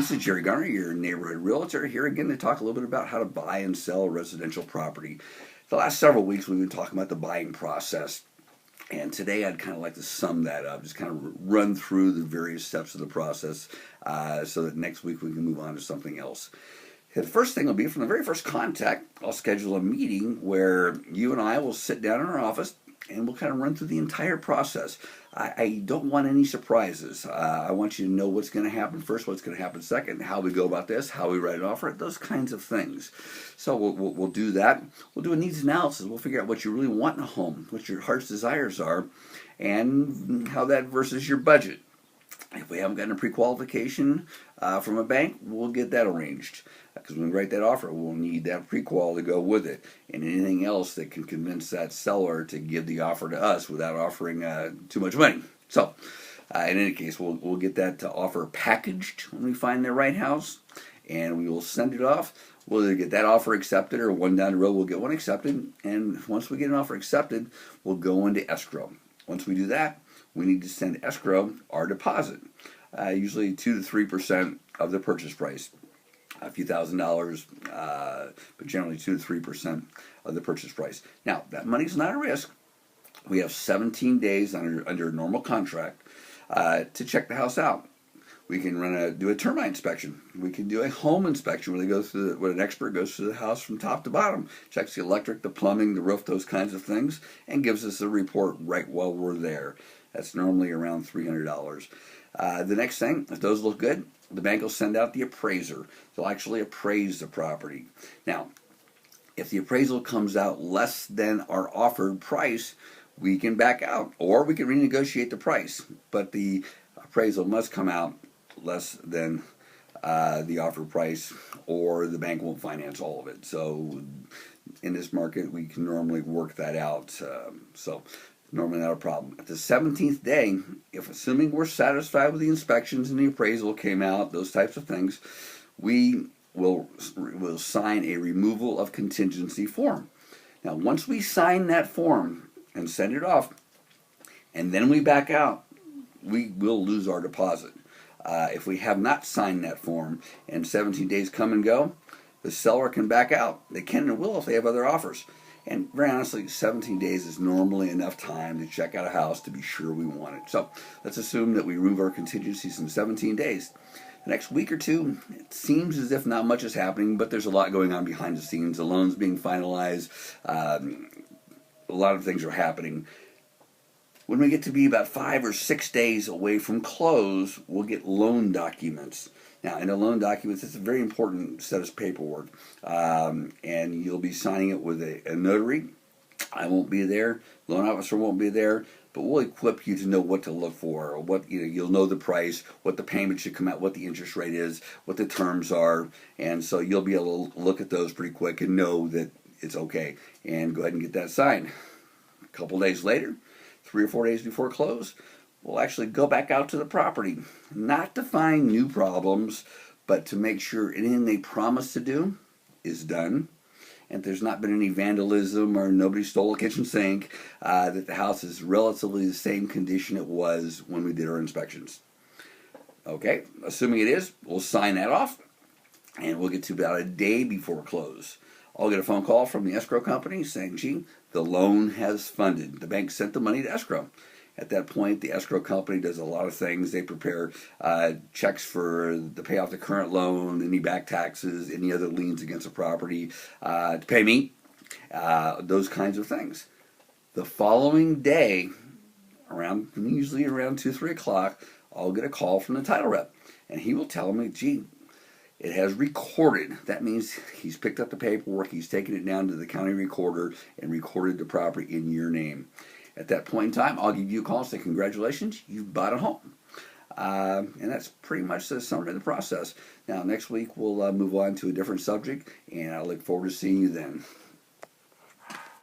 This is Jerry Garner, your neighborhood realtor, here again to talk a little bit about how to buy and sell a residential property. The last several weeks we've been talking about the buying process, and today I'd kind of like to sum that up, just kind of run through the various steps of the process so that next week we can move on to something else. The first thing will be from the very first contact, I'll schedule a meeting where you and I will sit down in our office and we'll kind of run through the entire process. I don't want any surprises. I want you to know what's going to happen first, what's going to happen second, how we go about this, how we write an offer, those kinds of things. So we'll do that. We'll do a needs analysis. We'll figure out what you really want in a home, what your heart's desires are, and how that versus your budget. If we haven't gotten a pre-qualification from a bank, we'll get that arranged. Because when we write that offer, we'll need that pre-qual to go with it. And anything else that can convince that seller to give the offer to us without offering too much money. So, in any case, we'll get that offer packaged when we find the right house. And we will send it off. We'll either get that offer accepted or one down the road we'll get one accepted. And once we get an offer accepted, we'll go into escrow. Once we do that, we need to send escrow our deposit, usually 2 to 3% of the purchase price, a few $1,000s, but generally 2 to 3% of the purchase price. Now, that money's not a risk. We have 17 days under normal contract to check the house out. We can do a termite inspection. We can do a home inspection where they go through where an expert goes through the house from top to bottom, checks the electric, the plumbing, the roof, those kinds of things, and gives us a report right while we're there. That's normally around $300. The next thing, if those look good, the bank will send out the appraiser. They'll actually appraise the property. Now, if the appraisal comes out less than our offered price, we can back out, or we can renegotiate the price. But the appraisal must come out less than the offered price, or the bank won't finance all of it. So in this market, we can normally work that out. Normally not a problem. At the 17th day, if assuming we're satisfied with the inspections and the appraisal came out, those types of things, we will sign a removal of contingency form. Now, once we sign that form and send it off, and then we back out, we will lose our deposit. If we have not signed that form and 17 days come and go, the seller can back out. They can and will if they have other offers. And very honestly, 17 days is normally enough time to check out a house to be sure we want it. So let's assume that we remove our contingencies in 17 days. The next week or two, it seems as if not much is happening, but there's a lot going on behind the scenes. The loan's being finalized. A lot of things are happening. When we get to be about 5 or 6 days away from close, we'll get loan documents. Now, in the loan documents, it's a very important set of paperwork, and you'll be signing it with a notary. I won't be there. Loan officer won't be there, but we'll equip you to know what to look for, or what you'll know the price, what the payment should come out, what the interest rate is, what the terms are, and so you'll be able to look at those pretty quick and know that it's okay, and go ahead and get that signed. A couple days later, 3 or 4 days before close, we'll actually go back out to the property, not to find new problems, but to make sure anything they promised to do is done, and if there's not been any vandalism or nobody stole a kitchen sink, that the house is relatively the same condition it was when we did our inspections. Okay, assuming it is, we'll sign that off, and we'll get to about a day before close. I'll get a phone call from the escrow company saying, gee, the loan has funded. The bank sent the money to escrow. At that point, the escrow company does a lot of things. They prepare checks to pay off the current loan, any back taxes, any other liens against the property, to pay me, those kinds of things. The following day, usually around 2, 3 o'clock, I'll get a call from the title rep, and he will tell me, gee, it has recorded. That means he's picked up the paperwork, he's taken it down to the county recorder and recorded the property in your name. At that point in time, I'll give you a call and say, congratulations, you've bought a home. And that's pretty much the summary of the process. Now, next week, we'll move on to a different subject, and I look forward to seeing you then.